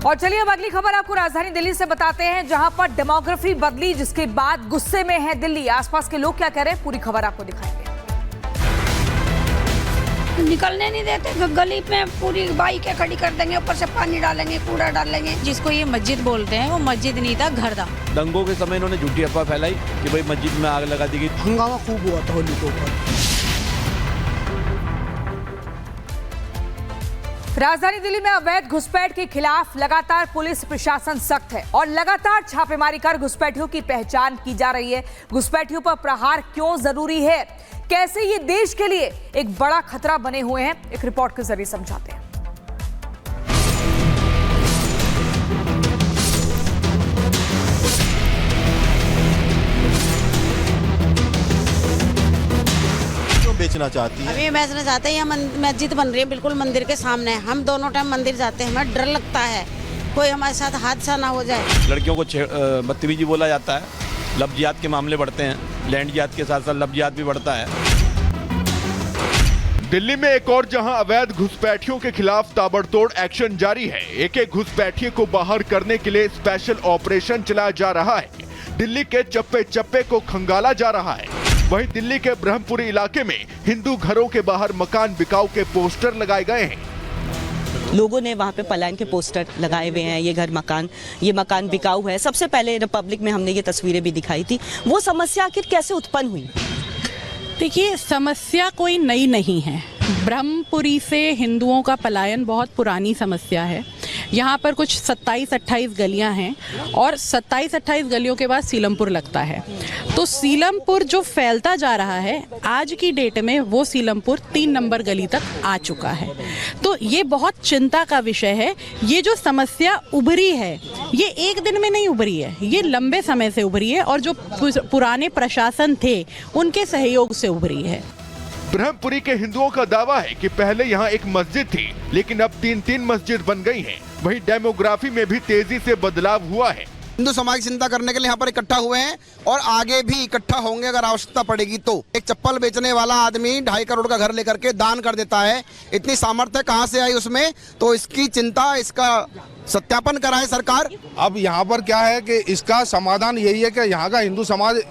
और चलिए अब अगली खबर आपको राजधानी दिल्ली से बताते हैं, जहां पर डेमोग्राफी बदली, जिसके बाद गुस्से में है दिल्ली। आसपास के लोग क्या कह रहे हैं, पूरी खबर आपको दिखाएंगे। निकलने नहीं देते, गली में पूरी बाइकें खड़ी कर देंगे, ऊपर से पानी डालेंगे, कूड़ा डालेंगे। जिसको ये मस्जिद बोलते हैं वो मस्जिद नहीं था, घर था। दंगों के समय इन्होंने झूठी अफवाह फैलाई कि भाई मस्जिद में आग लगा दी गई। हंगामा खूब हुआ था होली के ऊपर। राजधानी दिल्ली में अवैध घुसपैठ के खिलाफ लगातार पुलिस प्रशासन सख्त है और लगातार छापेमारी कर घुसपैठियों की पहचान की जा रही है। घुसपैठियों पर प्रहार क्यों जरूरी है, कैसे ये देश के लिए एक बड़ा खतरा बने हुए हैं, एक रिपोर्ट के जरिए समझाते हैं। बेचना चाहती है। अभी बेचना चाहते हैं, यहाँ मस्जिद बन रही है बिल्कुल मंदिर के सामने। हम दोनों टाइम मंदिर जाते हैं, हमें डर लगता है कोई हमारे साथ हादसा ना हो जाए। लड़कियों को बदतमीजी बोला जाता है, लफ्जियात के मामले बढ़ते हैं, लैंडजियात के साथ साथ लफ्जियात भी बढ़ता है। दिल्ली में एक और जहां अवैध घुसपैठियों के खिलाफ ताबड़तोड़ एक्शन जारी है। एक एक घुसपैठिए को बाहर करने के लिए स्पेशल ऑपरेशन चलाया जा रहा है। दिल्ली के चप्पे चप्पे को खंगाला जा रहा है। वहीं दिल्ली के ब्रह्मपुरी इलाके में हिंदू घरों के बाहर मकान बिकाऊ के पोस्टर लगाए गए हैं। लोगों ने वहाँ पे पलायन के पोस्टर लगाए हुए हैं, ये मकान बिकाऊ है। सबसे पहले रिपब्लिक में हमने ये तस्वीरें भी दिखाई थी। वो समस्या आखिर कैसे उत्पन्न हुई? देखिए, समस्या कोई नई नहीं है। ब्रह्मपुरी से हिंदुओं का पलायन बहुत पुरानी समस्या है। यहाँ पर कुछ 27-28 गलियाँ हैं और 27-28 गलियों के बाद सीलमपुर लगता है। तो सीलमपुर जो फैलता जा रहा है, आज की डेट में वो सीलमपुर 3 नंबर गली तक आ चुका है। तो ये बहुत चिंता का विषय है। ये जो समस्या उभरी है, ये एक दिन में नहीं उभरी है, ये लंबे समय से उभरी है और जो पुराने प्रशासन थे उनके सहयोग से उभरी है। ब्रह्मपुरी के हिंदुओं का दावा है कि पहले यहाँ एक मस्जिद थी, लेकिन अब 3 मस्जिद बन गई हैं। वहीं डेमोग्राफी में भी तेजी से बदलाव हुआ है। हिंदू समाज की चिंता करने के लिए यहाँ पर इकट्ठा हुए हैं और आगे भी इकट्ठा होंगे अगर आवश्यकता पड़ेगी तो। एक चप्पल बेचने वाला आदमी 2.5 करोड़ का घर लेकर के दान कर देता है। इतनी सामर्थ्य कहाँ से आई उसमें? तो इसकी चिंता, इसका सत्यापन कराए सरकार। अब यहाँ पर क्या है कि इसका समाधान यही है कि यहाँ का हिंदू समाज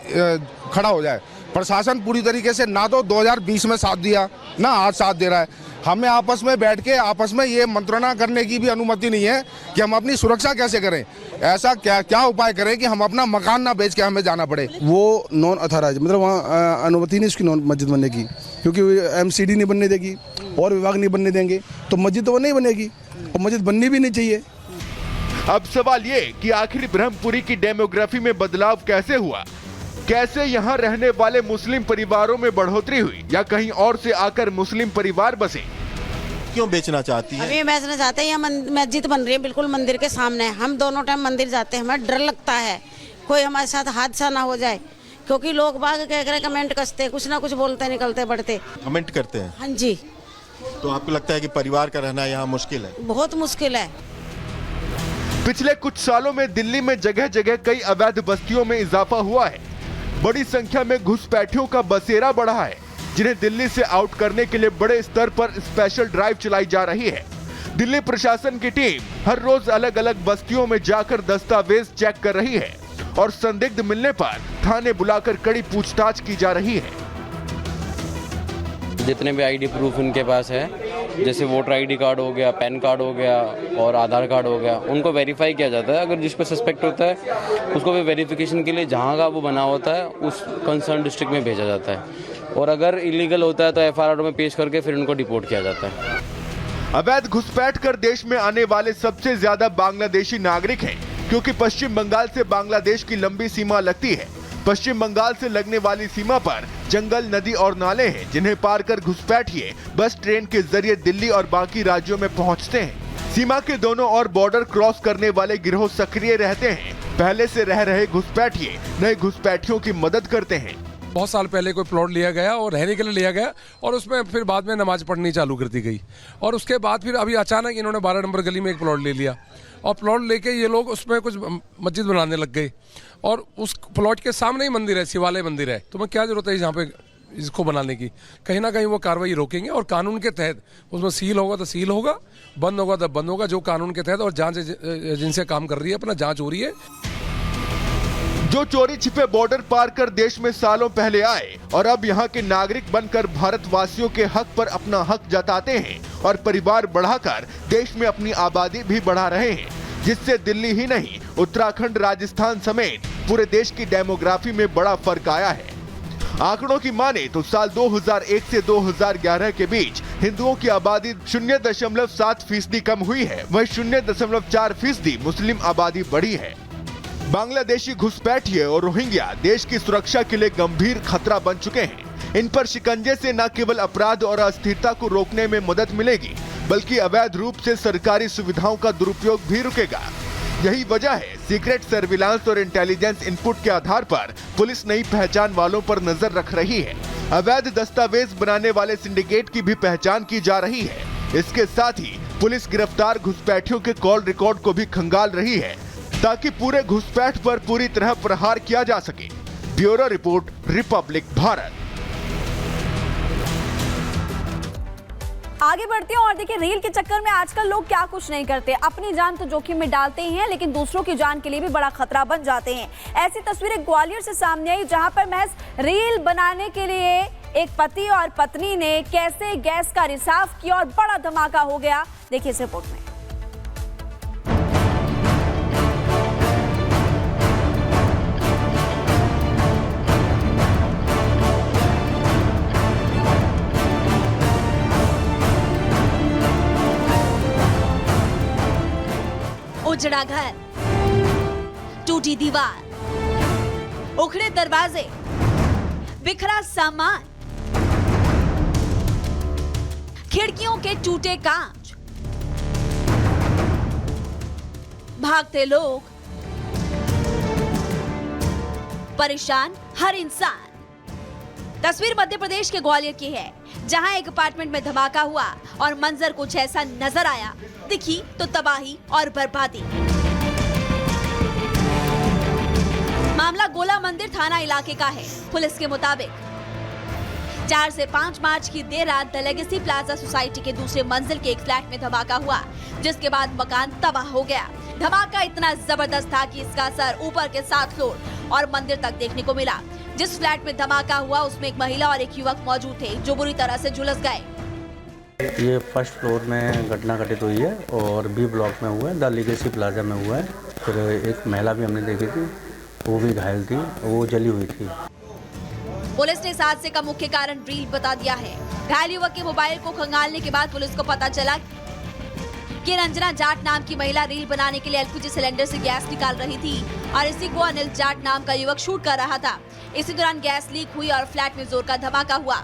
खड़ा हो जाए। प्रशासन पूरी तरीके से ना तो 2020 में साथ दिया, ना आज साथ दे रहा है। हमें आपस में बैठ के आपस में ये मंत्रणा करने की भी अनुमति नहीं है कि हम अपनी सुरक्षा कैसे करें। ऐसा क्या उपाय करें कि हम अपना मकान ना बेच के हमें जाना पड़े। वो नॉन अथॉराइज, मतलब वहाँ अनुमति नहीं उसकी नॉन मस्जिद बनने की, क्योंकि MCD नहीं बनने देगी और विभाग नहीं बनने देंगे, तो मस्जिद तो वो नहीं बनेगी और मस्जिद बननी भी नहीं चाहिए। अब सवाल ये कि आखिर ब्रह्मपुरी की डेमोग्राफी में बदलाव कैसे हुआ? कैसे यहाँ रहने वाले मुस्लिम परिवारों में बढ़ोतरी हुई, या कहीं और से आकर मुस्लिम परिवार बसे? क्यों बेचना चाहती है? अभी बेचना चाहते हैं, यहाँ मस्जिद बन रही है बिल्कुल मंदिर के सामने। हम दोनों टाइम मंदिर जाते हैं, हमें डर लगता है कोई हमारे साथ हादसा ना हो जाए, क्योंकि लोग बाग कह रहे कमेंट कसते, कुछ ना कुछ बोलते निकलते बढ़ते कमेंट करते हैं। हाँ जी। तो आपको लगता है कि परिवार का रहना यहाँ मुश्किल है? बहुत मुश्किल है। पिछले कुछ सालों में दिल्ली में जगह जगह कई अवैध बस्तियों में इजाफा हुआ है। बड़ी संख्या में घुसपैठियों का बसेरा बढ़ा है, जिन्हें दिल्ली से आउट करने के लिए बड़े स्तर पर स्पेशल ड्राइव चलाई जा रही है। दिल्ली प्रशासन की टीम हर रोज अलग अलग बस्तियों में जाकर दस्तावेज चेक कर रही है और संदिग्ध मिलने पर थाने बुलाकर कड़ी पूछताछ की जा रही है। जितने भी ID प्रूफ उनके पास है, जैसे वोटर ID कार्ड हो गया, पैन कार्ड हो गया और आधार कार्ड हो गया, उनको वेरीफाई किया जाता है। अगर जिस पे सस्पेक्ट होता है उसको भी वेरिफिकेशन के लिए जहाँ का वो बना होता है उस कंसर्न डिस्ट्रिक्ट में भेजा जाता है, और अगर इलीगल होता है तो FIR में पेश करके फिर उनको डिपोर्ट किया जाता है। अवैध घुसपैठ कर देश में आने वाले सबसे ज्यादा बांग्लादेशी नागरिक हैं, क्योंकि पश्चिम बंगाल से बांग्लादेश की लंबी सीमा लगती है। पश्चिम बंगाल से लगने वाली सीमा पर जंगल, नदी और नाले हैं, जिन्हें पार कर घुसपैठिए बस ट्रेन के जरिए दिल्ली और बाकी राज्यों में पहुंचते हैं। सीमा के दोनों ओर बॉर्डर क्रॉस करने वाले गिरोह सक्रिय रहते हैं। पहले से रह रहे घुसपैठिए नए घुसपैठियों की मदद करते हैं। बहुत साल पहले कोई प्लॉट लिया गया और रहने के लिए लिया गया, और उसमें फिर बाद में नमाज पढ़नी चालू कर दी गई, और उसके बाद फिर अभी अचानक इन्होंने 12 नंबर गली में एक प्लॉट ले लिया, और प्लॉट लेके ये लोग उसमें कुछ मस्जिद बनाने लग गए, और उस प्लॉट के सामने ही मंदिर है, शिवालय मंदिर है। तो मैं क्या जरूरत है यहाँ पे इसको बनाने की, कहीं ना कहीं वो कार्रवाई रोकेंगे और कानून के तहत उसमें सील होगा तो सील होगा, बंद होगा तो बंद होगा, जो कानून के तहत। और जांच एजेंसियां काम कर रही है, अपना जांच हो रही है। जो चोरी छिपे बॉर्डर पार कर देश में सालों पहले आए और अब यहाँ के नागरिक बनकर भारतवासियों के हक पर अपना हक जताते हैं और परिवार बढ़ाकर देश में अपनी आबादी भी बढ़ा रहे हैं, जिससे दिल्ली ही नहीं उत्तराखंड, राजस्थान समेत पूरे देश की डेमोग्राफी में बड़ा फर्क आया है। आंकड़ों की माने तो साल 2001 से 2011 के बीच हिंदुओं की आबादी 0.7% कम हुई है, वहीं 0.4% मुस्लिम आबादी बढ़ी है। बांग्लादेशी घुसपैठिए और रोहिंग्या देश की सुरक्षा के लिए गंभीर खतरा बन चुके हैं। इन पर शिकंजे से न केवल अपराध और अस्थिरता को रोकने में मदद मिलेगी, बल्कि अवैध रूप से सरकारी सुविधाओं का दुरुपयोग भी रुकेगा। यही वजह है सीक्रेट सर्विलांस और इंटेलिजेंस इनपुट के आधार पर पुलिस नई पहचान वालों पर नजर रख रही है। अवैध दस्तावेज बनाने वाले सिंडिकेट की भी पहचान की जा रही है। इसके साथ ही पुलिस गिरफ्तार घुसपैठियों के कॉल रिकॉर्ड को भी खंगाल रही है, ताकि पूरे घुसपैठ पर पूरी तरह प्रहार किया जा सके। Bureau report, Republic Bharat. आगे बढ़ते हैं और देखिए, रेल के चक्कर में आजकल लोग क्या कुछ नहीं करते, अपनी जान तो जोखिम में डालते ही हैं, लेकिन दूसरों की जान के लिए भी बड़ा खतरा बन जाते हैं। ऐसी तस्वीरें ग्वालियर से सामने आई, जहां पर महज रेल बनाने के लिए एक पति और पत्नी ने कैसे गैस का रिसाव किया और बड़ा धमाका हो गया। देखिए इस रिपोर्ट में। उजड़ा घर, टूटी दीवार, उखड़े दरवाजे, बिखरा सामान, खिड़कियों के टूटे कांच, भागते लोग, परेशान हर इंसान। तस्वीर मध्य प्रदेश के ग्वालियर की है, जहां एक अपार्टमेंट में धमाका हुआ और मंजर कुछ ऐसा नजर आया, दिखी तो तबाही और बर्बादी। मामला गोला मंदिर थाना इलाके का है। पुलिस के मुताबिक 4 से 5 मार्च की देर रात द लेगेसी प्लाजा सोसाइटी के दूसरे मंजिल के एक फ्लैट में धमाका हुआ, जिसके बाद मकान तबाह हो गया। धमाका इतना जबरदस्त था कि इसका असर ऊपर के 7 फ्लोर और मंदिर तक देखने को मिला। जिस फ्लैट में धमाका हुआ उसमें एक महिला और एक युवक मौजूद थे, जो बुरी तरह से झुलस गए। ये फर्स्ट फ्लोर में घटना घटित हुई है और बी ब्लॉक में हुआ है, द लेगेसी प्लाजा में हुआ है। फिर एक महिला भी हमने देखी थी, वो भी घायल थी, वो जली हुई थी। पुलिस ने इस हादसे का मुख्य कारण ड्रिल बता दिया है। घायल युवक के मोबाइल को खंगालने के बाद पुलिस को पता चला कि रंजना जाट नाम की महिला रील बनाने के लिए एलपीजी सिलेंडर से गैस निकाल रही थी और इसी को अनिल जाट नाम का युवक शूट कर रहा था। इसी दौरान गैस लीक हुई और फ्लैट में जोर का धमाका हुआ।